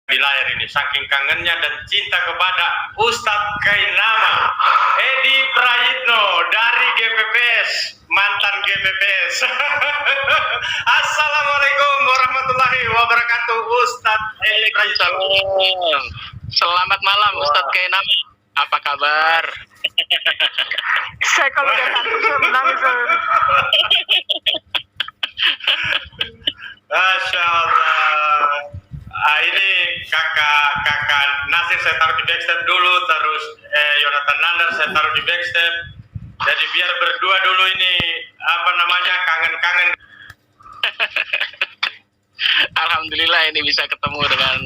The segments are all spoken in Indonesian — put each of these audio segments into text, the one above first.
di layar ini, saking kangennya dan cinta kepada Ustadz Kainama Edi Prayitno dari GPPS, mantan GPPS. Assalamualaikum warahmatullahi wabarakatuh, Ustadz Edi Prayitno. Selamat malam Ustadz Kainama, apa kabar? Saya kalau lihat hantu saya menangis. Masya Allah. Ini kakak Nasir saya taruh di backstep dulu, terus Yonatan Nandar saya taruh di backstep. Jadi biar berdua dulu ini kangen-kangen. Alhamdulillah ini bisa ketemu dengan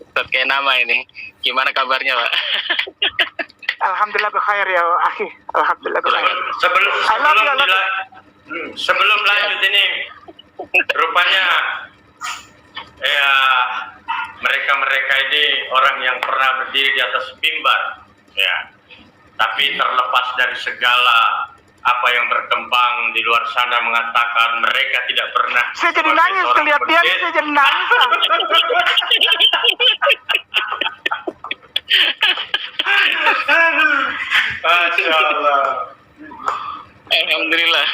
Ustadz Kainama ini. Gimana kabarnya, Pak? Alhamdulillah berkhair ya, akhi. Alhamdulillah berkhair. Sebelum lanjut ini, rupanya ya mereka ini orang yang pernah berdiri di atas mimbar, ya. Tapi terlepas dari segala apa yang berkembang di luar sana, mengatakan mereka tidak pernah. Saya jadi nangis ngeliat dia, saya jadi nangis. Masya Allah. Alhamdulillah.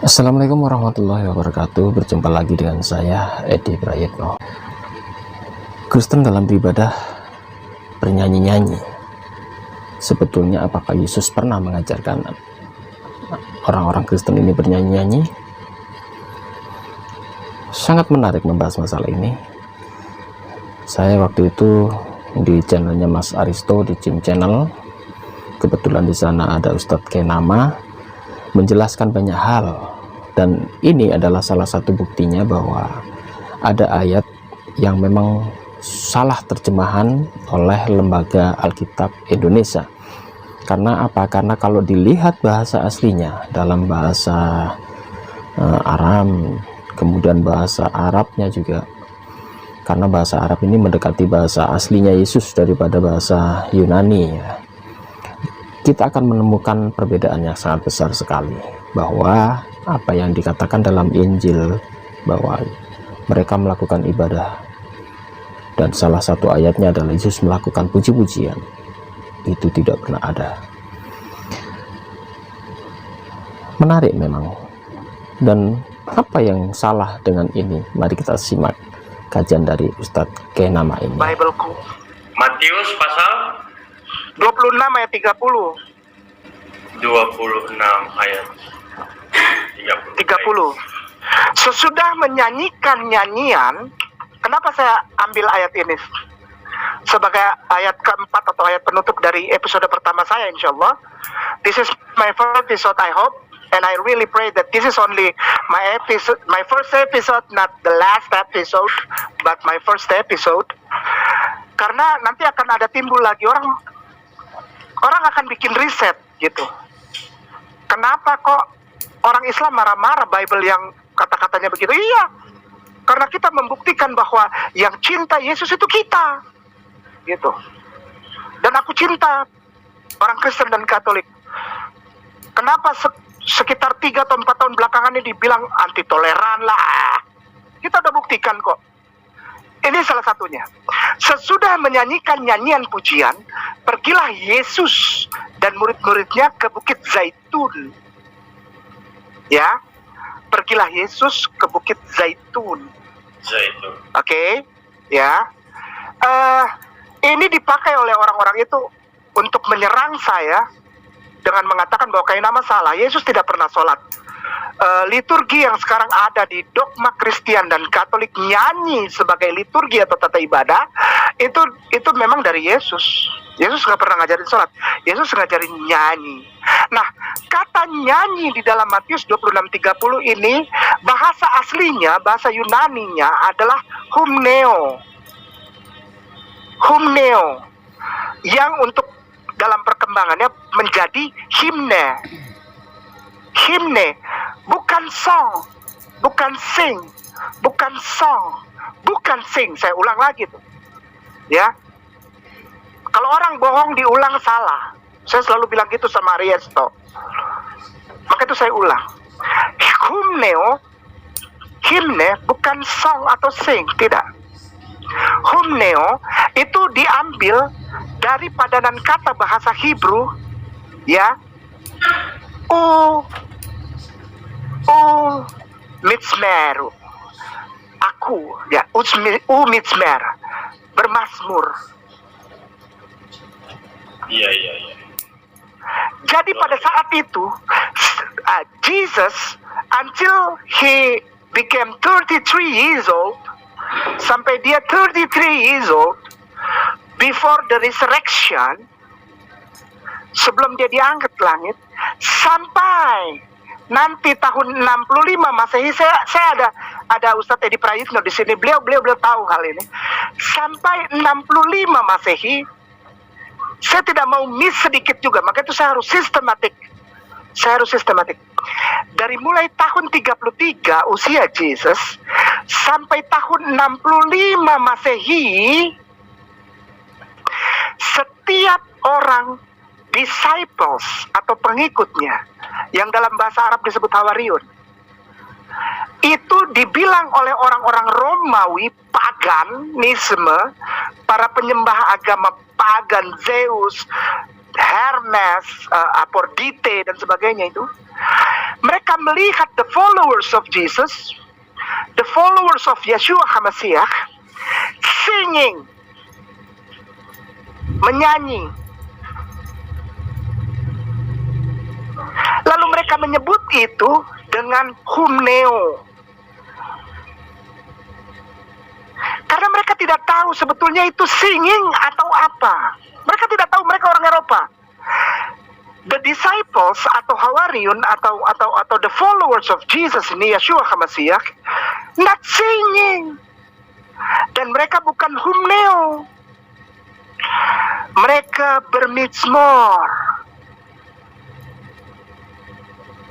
Assalamualaikum warahmatullahi wabarakatuh. Berjumpa lagi dengan saya, Edi Prayitno. Kristen dalam beribadah bernyanyi-nyanyi. Sebetulnya apakah Yesus pernah mengajarkan orang-orang Kristen ini bernyanyi-nyanyi? Sangat menarik membahas masalah ini. Saya waktu itu di channelnya Mas Aristo, di Jim Channel. Kebetulan di sana ada Ustadz Kainama menjelaskan banyak hal, dan ini adalah salah satu buktinya bahwa ada ayat yang memang salah terjemahan oleh Lembaga Alkitab Indonesia. Karena apa? Karena kalau dilihat bahasa aslinya dalam bahasa Aram, kemudian bahasa Arabnya juga, karena bahasa Arab ini mendekati bahasa aslinya Yesus daripada bahasa Yunani, ya. Kita akan menemukan perbedaan yang sangat besar sekali, bahwa apa yang dikatakan dalam Injil bahwa mereka melakukan ibadah, dan salah satu ayatnya adalah Yesus melakukan puji-pujian, itu tidak pernah ada. Menarik memang. Dan apa yang salah dengan ini? Mari kita simak kajian dari Ustadz Kainama ini. Bibleku Matius pasal 26 ayat 30. 26 ayat 30. Sesudah menyanyikan nyanyian, kenapa saya ambil ayat ini sebagai ayat keempat atau ayat penutup dari episode pertama saya, insya Allah. This is my first episode, I hope, and I really pray that this is only my first episode, not the last episode, but my first episode. Karena nanti akan ada timbul lagi orang akan bikin riset gitu. Kenapa kok orang Islam marah-marah Bible yang kata-katanya begitu? Iya, karena kita membuktikan bahwa yang cinta Yesus itu kita, gitu. Dan aku cinta orang Kristen dan Katolik. Kenapa sekitar 3 atau 4 tahun belakangan ini dibilang anti toleran lah? Kita udah buktikan kok. Ini salah satunya. Sesudah menyanyikan nyanyian pujian, pergilah Yesus dan murid-muridnya ke Bukit Zaitun. Ya, pergilah Yesus ke Bukit Zaitun. Oke, ya. Ini dipakai oleh orang-orang itu untuk menyerang saya dengan mengatakan bahwa Kainama salah. Yesus tidak pernah sholat. Liturgi yang sekarang ada di dogma Kristen dan Katolik nyanyi sebagai liturgi atau tata ibadah, itu memang dari Yesus. Yesus nggak pernah ngajarin sholat. Yesus ngajarin nyanyi. Nah, kata nyanyi di dalam Matius 26:30 ini bahasa aslinya, bahasa Yunaninya adalah humneo. humneo, yang untuk dalam perkembangannya menjadi himne. Himne, bukan song, bukan sing, bukan song, bukan sing. Saya ulang lagi tuh, ya. Kalau orang bohong diulang salah. Saya selalu bilang gitu sama Ariesto. Maka itu saya ulang. Humneo, himne bukan song atau sing, tidak. Humneo itu diambil dari padanan kata bahasa Hebrew, ya, mitzmeru, aku, ya, mitzmer, bermasmur. Iya. Jadi pada saat itu Jesus until he became 33 years old, sampai dia 33 years old, before the resurrection, sebelum dia diangkat ke langit, sampai nanti tahun 65 Masehi, saya ada Ustadz Edi Prayitno di sini, beliau tahu hal ini. Sampai 65 Masehi, saya tidak mau miss sedikit juga, maka itu saya harus sistematik. Dari mulai tahun 33 usia Jesus sampai tahun 65 Masehi, setiap orang disciples atau pengikutnya, yang dalam bahasa Arab disebut hawariun, itu dibilang oleh orang-orang Romawi paganisme, para penyembah agama pagan, Zeus, Hermes, Aphrodite dan sebagainya itu, mereka melihat the followers of Jesus, the followers of Yeshua HaMashiach singing, menyanyi. Lalu mereka menyebut itu dengan humneo. Karena mereka tidak tahu sebetulnya itu singing atau apa. Mereka tidak tahu, mereka orang Eropa. The disciples atau hawariun atau the followers of Jesus ini, Yeshua HaMashiach, not singing. Dan mereka bukan humneo. Mereka bermizmor.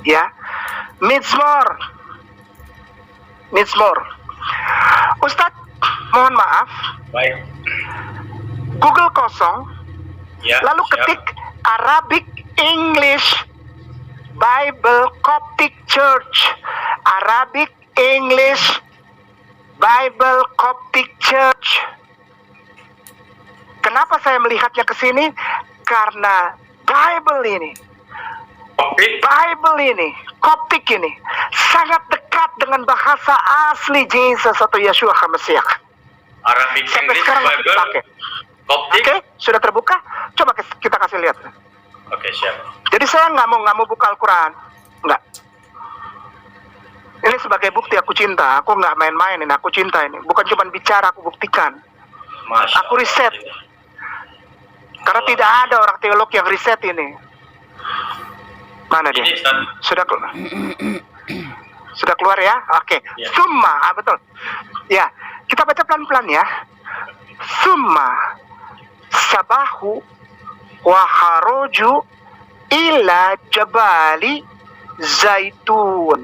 Ya, mizmor. Ustadz, mohon maaf. Baik. Google kosong. Ya, Lalu siap. ketik Arabic English Bible Coptic Church. Arabic English Bible Coptic Church. Kenapa saya melihatnya ke sini? Karena Bible ini, Coptic ini sangat dekat dengan bahasa asli Jesus atau Yeshua HaMashiach. Arabic Sampai English sekarang masih Bible dipakai. Coptic. Oke, sudah terbuka? Coba kita kasih lihat. Oke, siap. Jadi saya nggak mau buka Al-Quran, nggak. Ini sebagai bukti aku cinta. Aku nggak main-main ini. Aku cinta ini. Bukan cuma bicara, aku buktikan. Masya Aku riset. Allah. Karena tidak ada orang teolog yang riset ini. Mana dia? Ini Ustaz. Sudah keluar ya? Oke. Ya. Summa, betul. Ya, kita baca pelan-pelan ya. Summa sabahu wa haroju ila jabali zaitun.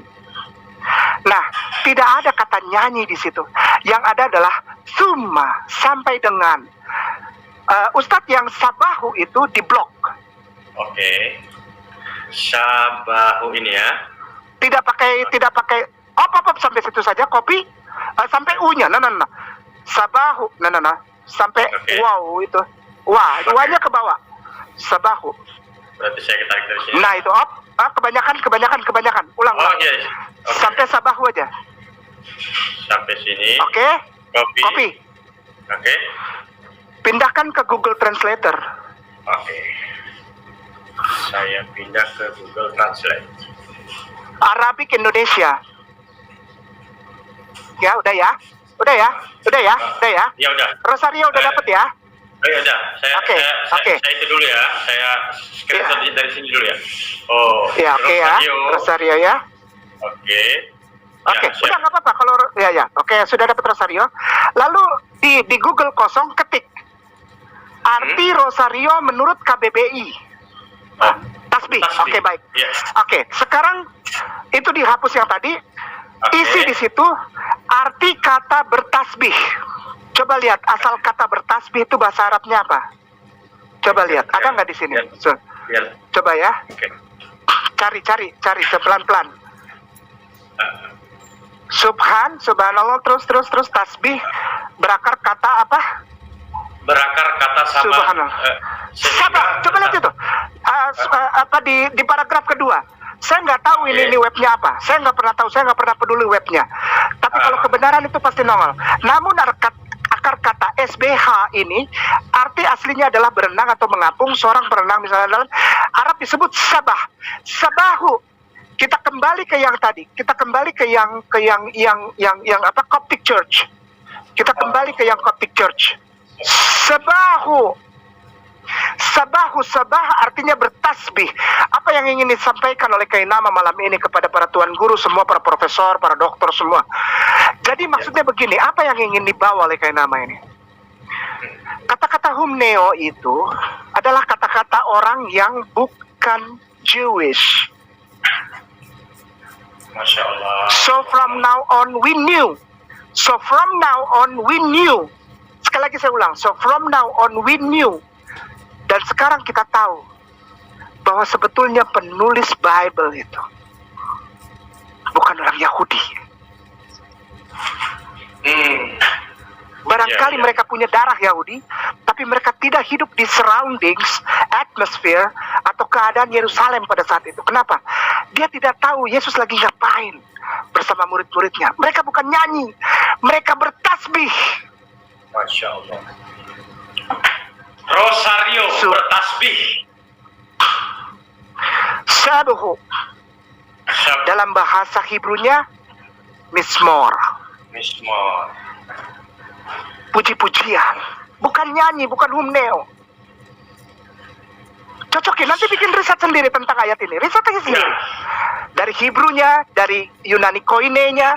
Nah, tidak ada kata nyanyi di situ. Yang ada adalah summa, sampai dengan. Ustadz, yang sabahu itu di blok. Oke. Sabahu ini ya. Tidak pakai apa sampai situ saja, kopi sampai u-nya. Nah. Sabahu. Nah. Sampai Oke. wow itu. Wah, duanya ke bawah. Sabahu. Berarti saya tarik dari sini. Nah, itu kebanyakan. Ulang. Oh, yes. Oke. Sampai sabahu aja. Sampai sini. Oke? Copy. Oke. Pindahkan ke Google Translator. Oke. Saya pindah ke Google Translate. Arabic Indonesia. Ya, udah ya. Ya udah. Rosario udah dapet ya? Oh, ya udah. Oke. Saya itu dulu ya. Saya screenshot dari sini dulu ya. Oh. Ya, oke ya. Rosario ya. Oke. Oke, Ya, udah nggak apa-apa kalau ya. Oke, sudah dapat Rosario. Lalu di Google kosong ketik Arti rosario menurut KBBI. Oh, Tasbih. tasbih. Oke, baik. Yes. Oke, sekarang itu dihapus yang tadi. Oke. Isi di situ arti kata bertasbih. Coba lihat asal kata bertasbih itu bahasa Arabnya apa? Coba lihat, ada nggak di sini? Ya. Ya. Coba ya, Oke. cari pelan-pelan. Subhanallah, terus tasbih berakar kata apa? Berakar kata sama. Subhanallah. Sabah, coba lihat itu. Apa di paragraf kedua? Saya nggak tahu ini webnya apa. Saya nggak pernah tahu. Saya nggak pernah peduli webnya. Tapi kalau kebenaran itu pasti nongol. Namun akar kata SBH ini arti aslinya adalah berenang atau mengapung. Seorang berenang misalnya dalam Arab disebut sabah. Sabahu. Kita kembali ke yang tadi. Kita kembali ke yang apa? Coptic Church. Kita kembali ke yang Coptic Church. Sabahu. Sabah artinya bertasbih. Apa yang ingin disampaikan oleh Kainama malam ini kepada para tuan guru semua, para profesor, para dokter semua. Jadi maksudnya begini, apa yang ingin dibawa oleh Kainama ini? Kata-kata humneo itu adalah kata-kata orang yang bukan Jewish. Masya Allah. So from now on we knew. Sekali lagi saya ulang. So from now on we knew. Dan sekarang kita tahu bahwa sebetulnya penulis Bible itu bukan orang Yahudi. Barangkali Ya. mereka punya darah Yahudi, tapi mereka tidak hidup di surroundings, atmosphere, atau keadaan Yerusalem pada saat itu. Kenapa? Dia tidak tahu Yesus lagi ngapain bersama murid-muridnya. Mereka bukan nyanyi, mereka bertasbih. Masya Allah. Rosario bertasbih. Sabuhu. Dalam bahasa Hebrunya Mismor. Puji-pujian. Bukan nyanyi, bukan humneo. Cocokin, nanti bikin riset sendiri tentang ayat ini. Riset aja sendiri. Dari Hebrunya, dari Yunani koinenya,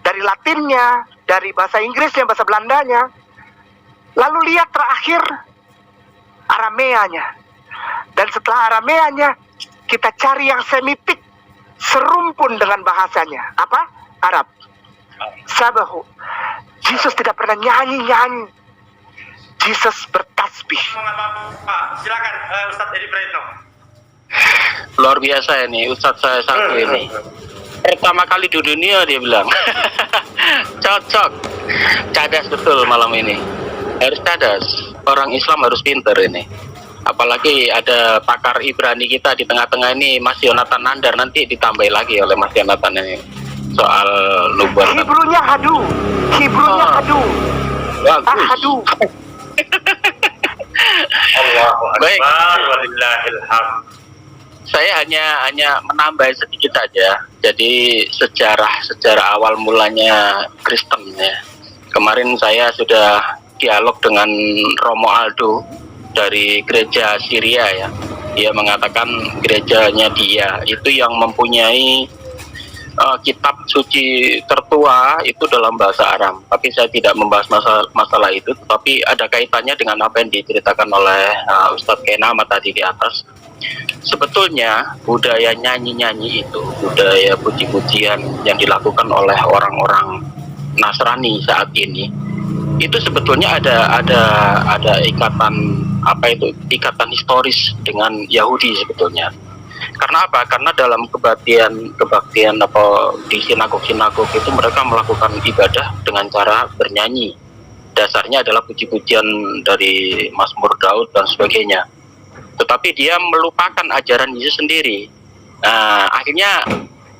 dari Latinnya, dari bahasa Inggrisnya, bahasa Belandanya. Lalu lihat terakhir Arameanya. Dan setelah Arameanya, kita cari yang Semitik, serumpun dengan bahasanya. Apa? Arab. Sabahu. Yesus tidak pernah nyanyi-nyanyi. Yesus bertasbih. Silakan Ustadz Edi Praetno. Luar biasa ini Ustadz saya satu ini. Pertama kali di dunia dia bilang. Cocok. Cadas betul malam ini. Harus cadas. Orang Islam harus pinter ini. Apalagi ada pakar Ibrani kita di tengah-tengah ini, Mas Yonatan Nandar, nanti ditambahi lagi oleh Mas Yonatan ini soal nubuat. Hebrunya hadu. Hadu. Bagus. Ahadu. Allahu Baik. Akbar walillahil hamd. Saya hanya menambah sedikit saja. Jadi sejarah awal mulanya Kristen ya. Kemarin saya sudah dialog dengan Romo Aldo dari gereja Syria ya. Dia mengatakan gerejanya dia itu yang mempunyai kitab suci tertua itu dalam bahasa Aram. Tapi saya tidak membahas masalah itu, tetapi ada kaitannya dengan apa yang diceritakan oleh Ustadz Kainama tadi di atas. Sebetulnya budaya nyanyi-nyanyi itu, budaya puji-pujian yang dilakukan oleh orang-orang Nasrani saat ini, itu sebetulnya ada ikatan historis dengan Yahudi sebetulnya. Karena apa? Karena dalam kebaktian apa di sinagog-sinagog itu mereka melakukan ibadah dengan cara bernyanyi. Dasarnya adalah puji-pujian dari Mazmur Daud dan sebagainya. Tetapi dia melupakan ajaran Yesus sendiri. Akhirnya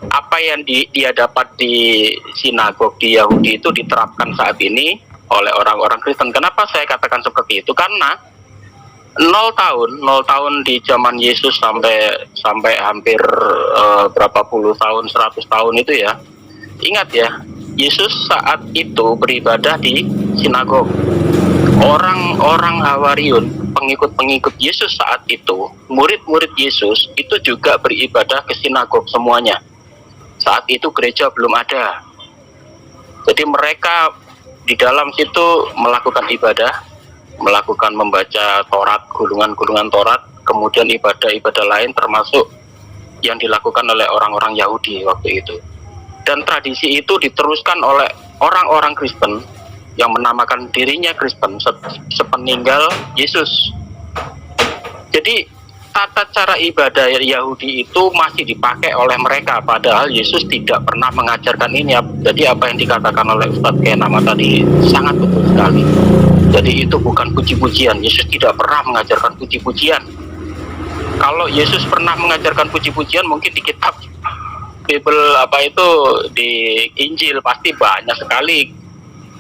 apa yang dia dapat di sinagog di Yahudi itu diterapkan saat ini oleh orang-orang Kristen. Kenapa saya katakan seperti itu? Karena 0 tahun di zaman Yesus sampai hampir berapa puluh tahun, 100 tahun itu ya. Ingat ya, Yesus saat itu beribadah di sinagog. Orang-orang Hawariun, pengikut-pengikut Yesus saat itu, murid-murid Yesus itu juga beribadah ke sinagog semuanya. Saat itu gereja belum ada. Jadi mereka di dalam situ melakukan ibadah melakukan membaca Taurat, gulungan-gulungan Taurat, kemudian ibadah-ibadah lain termasuk yang dilakukan oleh orang-orang Yahudi waktu itu. Dan tradisi itu diteruskan oleh orang-orang Kristen yang menamakan dirinya Kristen sepeninggal Yesus. Jadi tata cara ibadah Yahudi itu masih dipakai oleh mereka, padahal Yesus tidak pernah mengajarkan ini. Jadi apa yang dikatakan oleh Ustadz Kenama tadi sangat betul sekali. Jadi itu bukan puji-pujian. Yesus tidak pernah mengajarkan puji-pujian. Kalau Yesus pernah mengajarkan puji-pujian, mungkin di kitab Bible di Injil pasti banyak sekali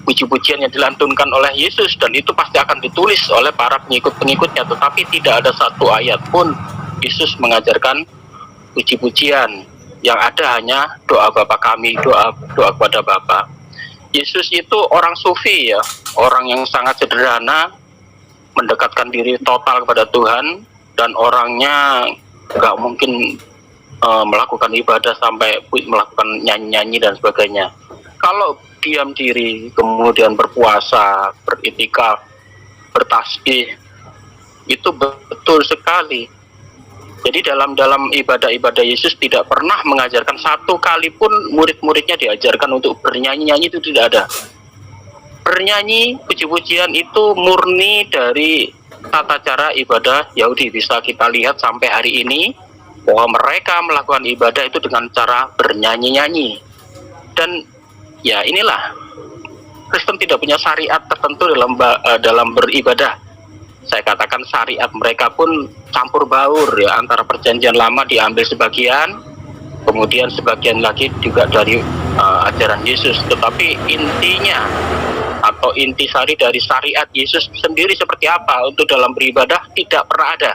puji-pujian yang dilantunkan oleh Yesus, dan itu pasti akan ditulis oleh para pengikut-pengikutnya. Tetapi tidak ada satu ayat pun Yesus mengajarkan puji-pujian. Yang ada hanya doa Bapa kami, doa kepada Bapa. Yesus itu orang sufi ya, orang yang sangat sederhana, mendekatkan diri total kepada Tuhan, dan orangnya nggak mungkin melakukan ibadah sampai melakukan nyanyi-nyanyi dan sebagainya. Kalau diam diri, kemudian berpuasa, beritikaf, bertasbih, itu betul sekali. Jadi dalam ibadah-ibadah Yesus tidak pernah mengajarkan satu kali pun murid-muridnya diajarkan untuk bernyanyi-nyanyi, itu tidak ada. Bernyanyi, puji-pujian itu murni dari tata cara ibadah Yahudi. Bisa kita lihat sampai hari ini bahwa mereka melakukan ibadah itu dengan cara bernyanyi-nyanyi. Dan ya inilah, Kristen tidak punya syariat tertentu dalam beribadah. Saya katakan syariat mereka pun campur baur ya, antara perjanjian lama diambil sebagian, kemudian sebagian lagi juga dari ajaran Yesus. Tetapi intinya atau intisari dari syariat Yesus sendiri seperti apa untuk dalam beribadah tidak pernah ada.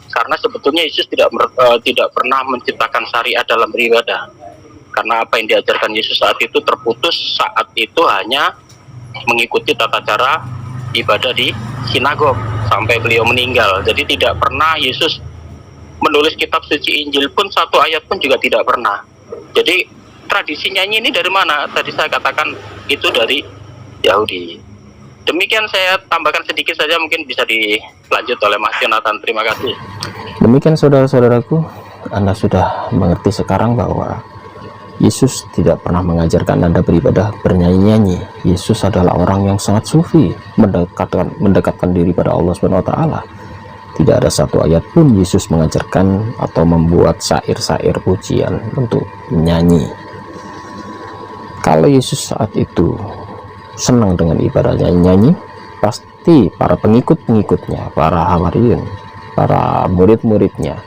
Karena sebetulnya Yesus tidak pernah menciptakan syariat dalam beribadah. Karena apa yang diajarkan Yesus saat itu terputus saat itu hanya mengikuti tata cara ibadah di sinagog sampai beliau meninggal. Jadi tidak pernah Yesus menulis kitab suci Injil pun, satu ayat pun juga tidak pernah. Jadi tradisi nyanyi ini dari mana? Tadi saya katakan itu dari Yahudi. Demikian, saya tambahkan sedikit saja, mungkin bisa dilanjut oleh Mas Jonathan. Terima kasih. Demikian saudara-saudaraku, Anda sudah mengerti sekarang bahwa Yesus tidak pernah mengajarkan Anda beribadah bernyanyi-nyanyi. Yesus adalah orang yang sangat sufi, mendekatkan diri pada Allah SWT. Tidak ada satu ayat pun Yesus mengajarkan atau membuat syair-syair pujian untuk menyanyi. Kalau Yesus saat itu senang dengan ibadah nyanyi-nyanyi, pasti para pengikut-pengikutnya, para hawariun, para murid-muridnya,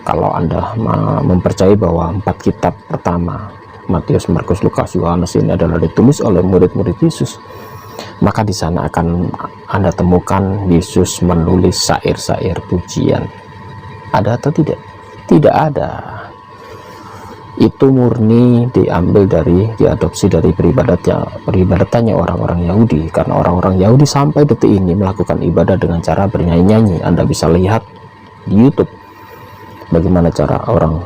kalau Anda mempercayai bahwa 4 kitab pertama, Matius, Markus, Lukas, Yohanes ini adalah ditulis oleh murid-murid Yesus, maka di sana akan Anda temukan Yesus menulis syair-syair pujian. Ada atau tidak? Tidak ada. Itu murni diadopsi dari peribadatannya orang-orang Yahudi. Karena orang-orang Yahudi sampai detik ini melakukan ibadah dengan cara bernyanyi-nyanyi. Anda bisa lihat di YouTube bagaimana cara orang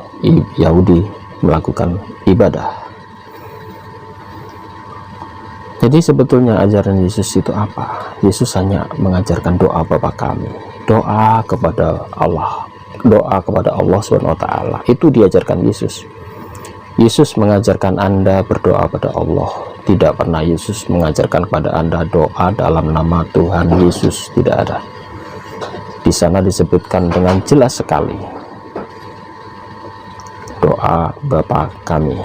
Yahudi melakukan ibadah. Jadi sebetulnya ajaran Yesus itu apa? Yesus hanya mengajarkan doa Bapa kami, doa kepada Allah, doa kepada Allah SWT. Itu diajarkan Yesus. Yesus mengajarkan Anda berdoa pada Allah. Tidak pernah Yesus mengajarkan kepada Anda doa dalam nama Tuhan Yesus. Tidak ada. Di sana disebutkan dengan jelas sekali, doa Bapa kami,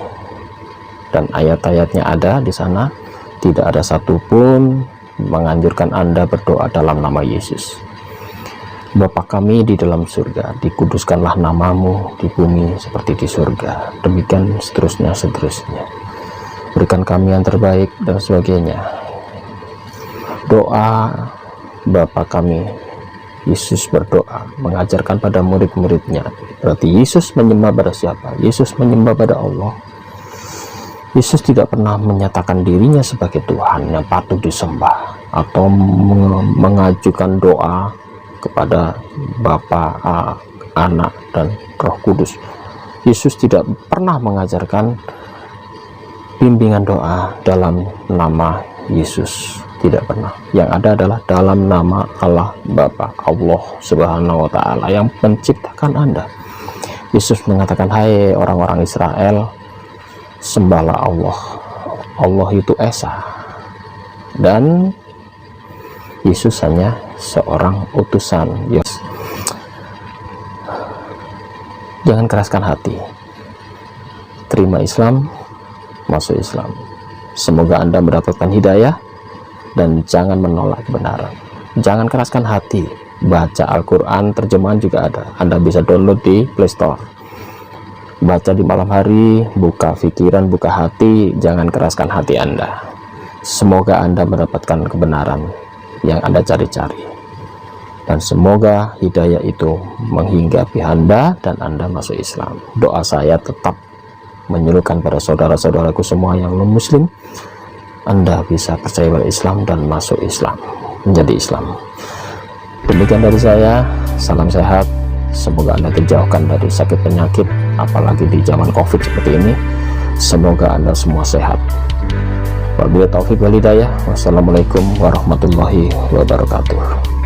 dan ayat-ayatnya ada di sana. Tidak ada satupun menganjurkan Anda berdoa dalam nama Yesus. Bapa kami di dalam surga, dikuduskanlah namamu di bumi seperti di surga. Demikian seterusnya. Berikan kami yang terbaik dan sebagainya. Doa Bapa kami, Yesus berdoa, mengajarkan pada murid-muridnya. Berarti Yesus menyembah pada siapa? Yesus menyembah pada Allah. Yesus tidak pernah menyatakan dirinya sebagai Tuhan yang patut disembah atau mengajukan doa kepada Bapa, Anak, dan Roh Kudus. Yesus tidak pernah mengajarkan bimbingan doa dalam nama Yesus. Tidak pernah. Yang ada adalah dalam nama Allah Bapa, Allah Subhanahu wa Ta'ala yang menciptakan Anda. Yesus mengatakan, hai orang-orang Israel, sembahlah Allah. Allah itu Esa, dan Yesus hanya seorang utusan. Yes. Jangan keraskan hati, terima Islam, masuk Islam. Semoga Anda mendapatkan hidayah, dan jangan menolak kebenaran. Jangan keraskan hati, baca Al-Quran, terjemahan juga ada, Anda bisa download di Play Store. Baca di malam hari, buka pikiran, buka hati, jangan keraskan hati Anda. Semoga Anda mendapatkan kebenaran yang Anda cari-cari, dan semoga hidayah itu menghinggapi Anda dan Anda masuk Islam. Doa saya tetap menyuruhkan pada saudara-saudaraku semua yang non muslim, Anda bisa percaya pada Islam dan masuk Islam, menjadi Islam. Demikian dari saya, salam sehat. Semoga Anda dijauhkan dari sakit penyakit, apalagi di zaman COVID seperti ini. Semoga Anda semua sehat. Wabillahi taufik wal hidayah. Wassalamualaikum warahmatullahi wabarakatuh.